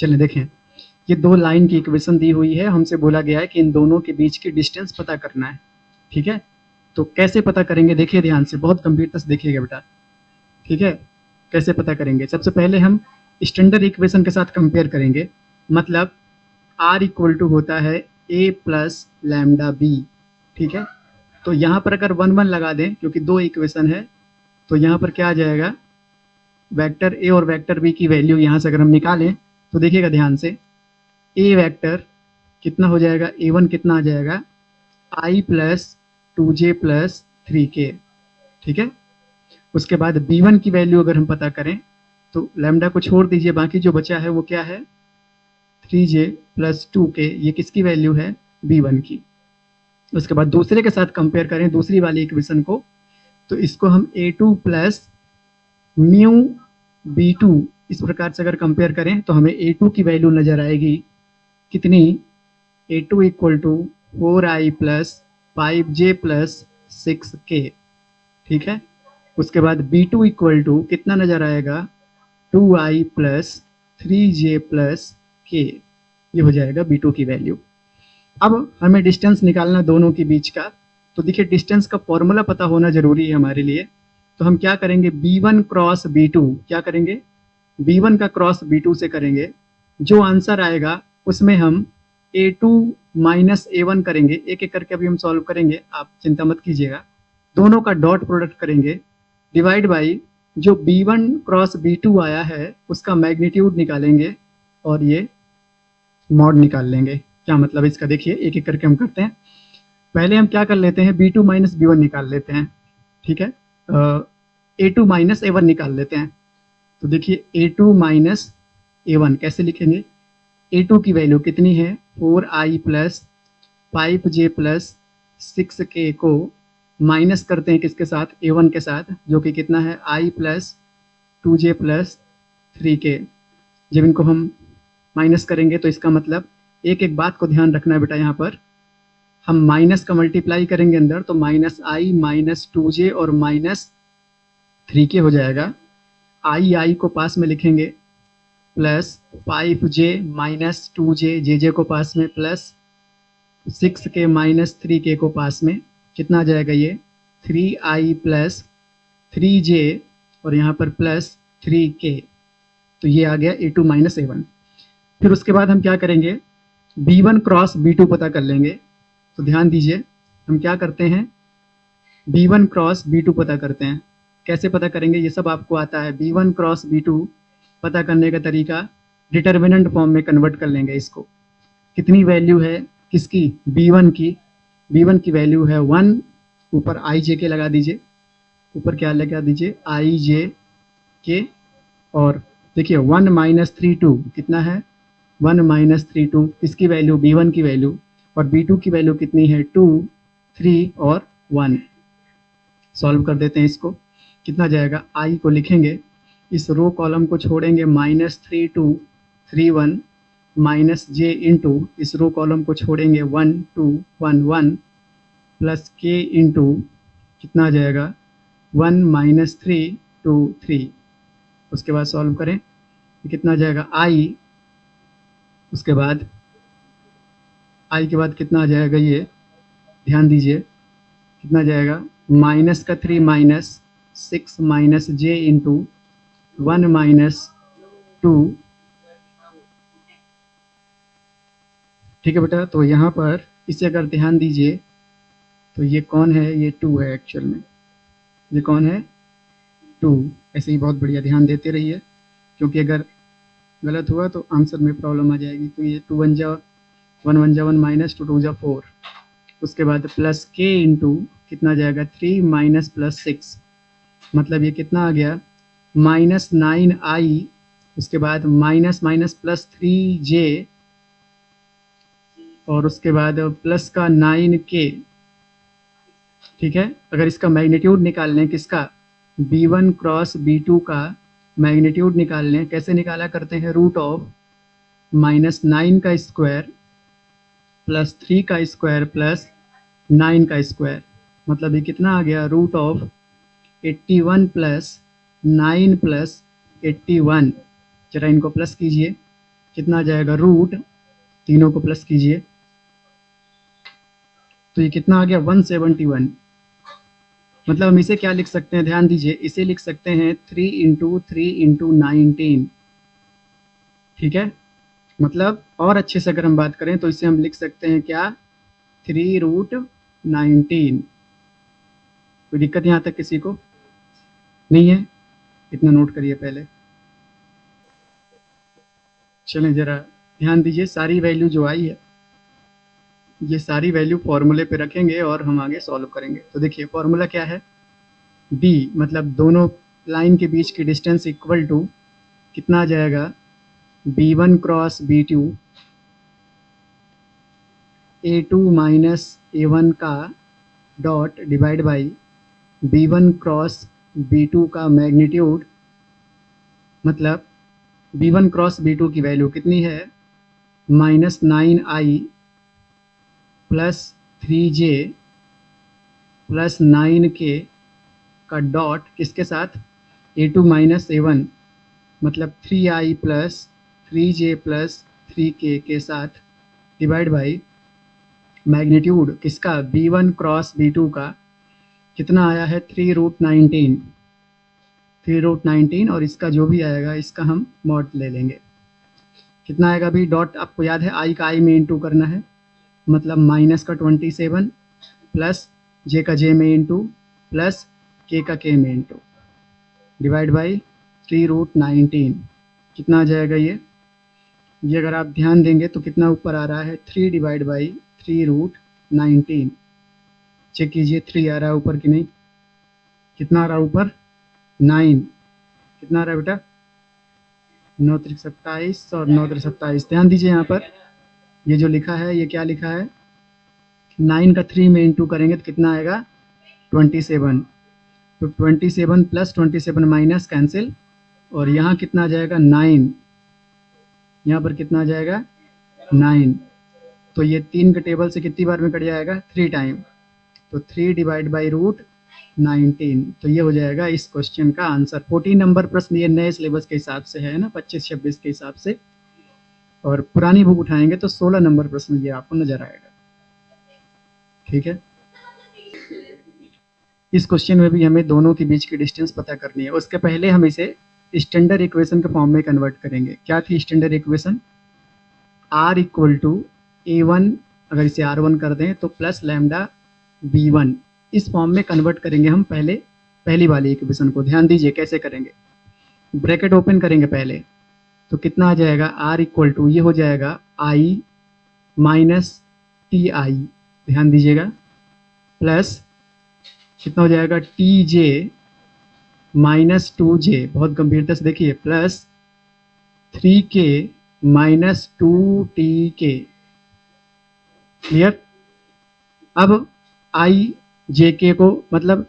चलिए देखें, ये दो लाइन की इक्वेशन दी हुई है, हमसे बोला गया है कि इन दोनों के बीच की डिस्टेंस पता करना है। ठीक है, तो कैसे पता करेंगे देखिए ध्यान से, बहुत गंभीरता से देखिएगा बेटा। ठीक है, कैसे पता करेंगे, सबसे पहले हम स्टैंडर्ड इक्वेशन के साथ कंपेयर करेंगे। मतलब r इक्वल टू होता है a प्लस लैम्डा बी। ठीक है, तो यहाँ पर अगर 1 1 लगा दें, क्योंकि दो इक्वेशन है, तो यहाँ पर क्या आ जाएगा, वेक्टर ए और वेक्टर बी की वैल्यू यहाँ से अगर हम निकालें तो देखिएगा ध्यान से, ए वेक्टर कितना हो जाएगा, a1 कितना आ जाएगा, i plus 2j plus 3k। ठीक है, उसके बाद b1 की वैल्यू अगर हम पता करें तो लैम्डा को छोड़ दीजिए, बाकी जो बचा है वो क्या है, 3j प्लस 2k। ये किसकी वैल्यू है, b1 की। उसके बाद दूसरे के साथ कंपेयर करें दूसरी वाली इक्वेशन को, तो इसको हम a2 प्लस म्यू b2 इस प्रकार से अगर कंपेयर करें तो हमें a2 की वैल्यू नजर आएगी कितनी, a2 equal to 4i plus 5j plus 6k। ठीक है, उसके बाद b2 इक्वल टू कितना नजर आएगा, 2i plus 3j plus k। ये हो जाएगा b2 की वैल्यू। अब हमें डिस्टेंस निकालना दोनों के बीच का, तो देखिए डिस्टेंस का फॉर्मूला पता होना जरूरी है हमारे लिए। तो हम क्या करेंगे, b1 क्रॉस b2, क्या करेंगे, b1 का क्रॉस b2 से करेंगे। जो आंसर आएगा उसमें हम a2 माइनस a1 करेंगे, एक एक करके अभी हम सॉल्व करेंगे, आप चिंता मत कीजिएगा। दोनों का डॉट प्रोडक्ट करेंगे, डिवाइड बाई जो b1 क्रॉस b2 आया है उसका मैग्नीट्यूड निकालेंगे और ये मॉड निकाल लेंगे। क्या मतलब इसका, देखिए एक एक करके हम करते हैं। पहले हम क्या कर लेते हैं, b2 माइनस b1 निकाल लेते हैं। ठीक है, a2 माइनस a1 निकाल लेते हैं। तो देखिए a2 माइनस a1 कैसे लिखेंगे, a2 की वैल्यू कितनी है, 4i plus 5j plus 6k को माइनस करते हैं किसके साथ, a1 के साथ, जो कि कितना है i plus 2j plus 3k। जब इनको हम माइनस करेंगे तो इसका मतलब, एक एक बात को ध्यान रखना है बेटा, यहाँ पर हम माइनस का मल्टीप्लाई करेंगे अंदर, तो माइनस आई माइनस 2j और माइनस 3k हो जाएगा। आई को पास में लिखेंगे, प्लस 5j माइनस 2j, जे को पास में, प्लस 6k माइनस 3k को पास में, कितना आ जाएगा ये, 3i प्लस 3j और यहाँ पर प्लस 3k। तो ये आ गया a2 माइनस a1। फिर उसके बाद हम क्या करेंगे, b1 क्रॉस b2 पता कर लेंगे। तो ध्यान दीजिए, हम क्या करते हैं, b1 क्रॉस b2 पता करते हैं। कैसे पता करेंगे, ये सब आपको आता है। b1 क्रॉस b2 पता करने का तरीका, डिटर्मिनेंट फॉर्म में कन्वर्ट कर लेंगे इसको। कितनी वैल्यू है किसकी, b1 की, b1 की वैल्यू है 1, ऊपर आई जे के लगा दीजिए, ऊपर क्या लगा दीजिए, आई जे के। और देखिए 1 माइनस 3 2 कितना है, 1 माइनस 3 2, इसकी वैल्यू b1 की वैल्यू, और b2 की वैल्यू कितनी है, 2 3 और 1। सॉल्व कर देते हैं इसको, कितना जाएगा, i को लिखेंगे, इस रो कॉलम को छोड़ेंगे, माइनस 3 2 3 1 माइनस j इंटू, इस रो कॉलम को छोड़ेंगे 1 2 1 1 प्लस k इंटू, कितना आ जाएगा, 1 माइनस 3 2 3। उसके बाद सॉल्व करें, कितना आ जाएगा i, उसके बाद i के बाद कितना आ जाएगा, ये ध्यान दीजिए, कितना आ जाएगा, माइनस का 3 minus 6 minus j into 1 minus 2। ठीक है बेटा, तो यहाँ पर इसे अगर ध्यान दीजिए तो ये कौन है, ये 2 है एक्चुअल में, ये कौन है, 2। ऐसे ही बहुत बढ़िया ध्यान देते रहिए, क्योंकि अगर गलत हुआ तो आंसर में प्रॉब्लम आ जाएगी। तो ये 2 1 जा 1 माइनस 2 2 जा 4। उसके बाद प्लस k इंटू, कितना आ जाएगा, 3 माइनस प्लस 6, मतलब ये कितना आ गया, माइनस 9i, उसके बाद माइनस माइनस प्लस 3j, और उसके बाद प्लस का 9k। ठीक है, अगर इसका मैग्नीट्यूड निकाल लें किसका, b1 क्रॉस b2 का मैग्नीट्यूड निकाल लें, कैसे निकाला करते हैं, रूट ऑफ माइनस 9 का स्क्वायर प्लस 3 का स्क्वायर प्लस 9 का स्क्वायर, मतलब ये कितना आ गया, रूट ऑफ 81 प्लस 9 प्लस 81। जरा इनको प्लस कीजिए, कितना आ जाएगा रूट, तीनों को प्लस कीजिए तो ये कितना आ गया 171। मतलब हम इसे क्या लिख सकते हैं, ध्यान दीजिए, इसे लिख सकते हैं 3 इंटू 3 इंटू 19। ठीक है, मतलब और अच्छे से अगर हम बात करें तो इसे हम लिख सकते हैं क्या, 3√19। कोई दिक्कत यहाँ तक किसी को नहीं है? इतना नोट करिए पहले। चलें जरा ध्यान दीजिए, सारी वैल्यू जो आई है ये सारी वैल्यू फॉर्मूले पे रखेंगे और हम आगे सॉल्व करेंगे। तो देखिए फॉर्मूला क्या है, b मतलब दोनों लाइन के बीच की डिस्टेंस इक्वल टू कितना आ जाएगा, b1 cross b2 a2 minus a1 का dot divide by b1 cross b2 का मैग्नीट्यूड। मतलब b1 क्रॉस b2 की वैल्यू कितनी है, -9i plus 3j plus 9k का डॉट किसके साथ, a2 माइनस a1 मतलब 3i plus 3j plus 3k के साथ डिवाइड बाई मैग्नीट्यूड किसका, b1 क्रॉस b2 का कितना आया है 3√19, 3√19 और इसका जो भी आएगा इसका हम मॉड ले लेंगे। कितना आएगा अभी, डॉट आपको याद है आई का आई में इंटू करना है, मतलब माइनस का 27 प्लस जे का जे में इंटू प्लस के का के में इंटू डिवाइड बाई 3√19। कितना आ जाएगा ये अगर आप ध्यान देंगे तो कितना ऊपर आ रहा है 3 डिवाइड बाई 3√19। चेक कीजिए 3 आ रहा है ऊपर कि नहीं, कितना आ रहा है ऊपर 9, कितना आ रहा है बेटा 9 त्रिक 27 और 9 त्रिक 27। ध्यान दीजिए यहाँ पर ये जो लिखा है ये क्या लिखा है, 9 का 3 में इंटू करेंगे तो कितना आएगा 27। तो 27 प्लस 27 माइनस कैंसिल और यहाँ कितना आ जाएगा 9, यहाँ पर कितना आ जाएगा 9। तो ये 3 के टेबल से कितनी बार में कट जाएगा 3 टाइम, तो 3 डिवाइड बाई √19। तो ये हो जाएगा इस क्वेश्चन का आंसर। 14 नंबर प्रश्न ये नए सिलेबस के हिसाब से है ना, 25-26 के हिसाब से, और पुरानी बुक उठाएंगे तो 16 नंबर प्रश्न ये आपको नजर आएगा। ठीक है, इस क्वेश्चन में भी हमें दोनों के बीच की डिस्टेंस पता करनी है। उसके पहले हम इसे स्टैंडर्ड इक्वेशन के फॉर्म में कन्वर्ट करेंगे। क्या थी standard equation, r equal to a1, अगर इसे r1 कर दें तो प्लस लैम्डा b1, इस फॉर्म में कन्वर्ट करेंगे हम पहली वाली इक्वेशन को। ध्यान दीजिए कैसे करेंगे, ब्रैकेट ओपन करेंगे पहले तो कितना आ जाएगा r इक्वल टू ये हो जाएगा i माइनस टी आई, ध्यान दीजिएगा, प्लस कितना हो जाएगा टी जे माइनस 2j, बहुत गंभीरता से देखिए, plus 3k minus 2tk। Clear. अब आई जे के को मतलब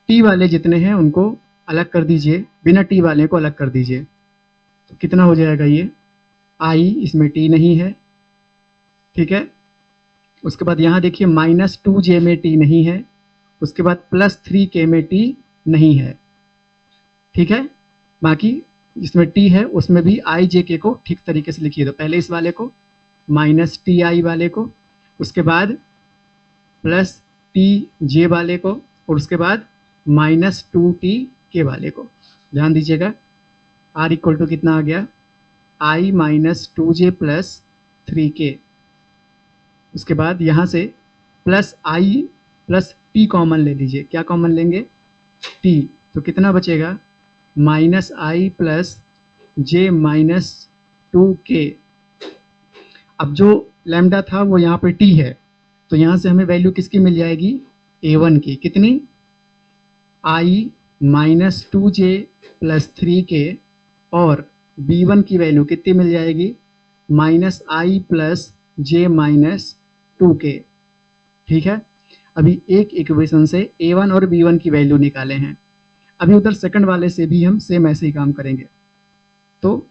टी वाले जितने हैं उनको अलग कर दीजिए, बिना टी वाले को अलग कर दीजिए, तो कितना हो जाएगा ये आई, इसमें टी नहीं है। ठीक है, उसके बाद यहाँ देखिए -2j में टी नहीं है, उसके बाद +3k में टी नहीं है। ठीक है, बाकी इसमें टी है उसमें भी आई जे के को ठीक तरीके से लिखिए। तो पहले इस वाले को -ti वाले को, उसके बाद +tj वाले को, और उसके बाद -2tk वाले को। ध्यान दीजिएगा r इक्वल टू कितना आ गया i -2j प्लस 3k। उसके बाद यहाँ से plus i plus t common ले लीजिए। क्या कॉमन लेंगे t, तो कितना बचेगा -i प्लस j -2k। अब जो लैम्डा था वो यहाँ पे t है, तो यहाँ से हमें वैल्यू किसकी मिल जाएगी a1 की, कितनी i -2j प्लस 3k, और b1 की वैल्यू कितनी मिल जाएगी -i प्लस j -2k। ठीक है, अभी एक इक्वेशन से a1 और b1 की वैल्यू निकाले हैं, अभी उधर सेकंड वाले से भी हम सेम ऐसे ही काम करेंगे। तो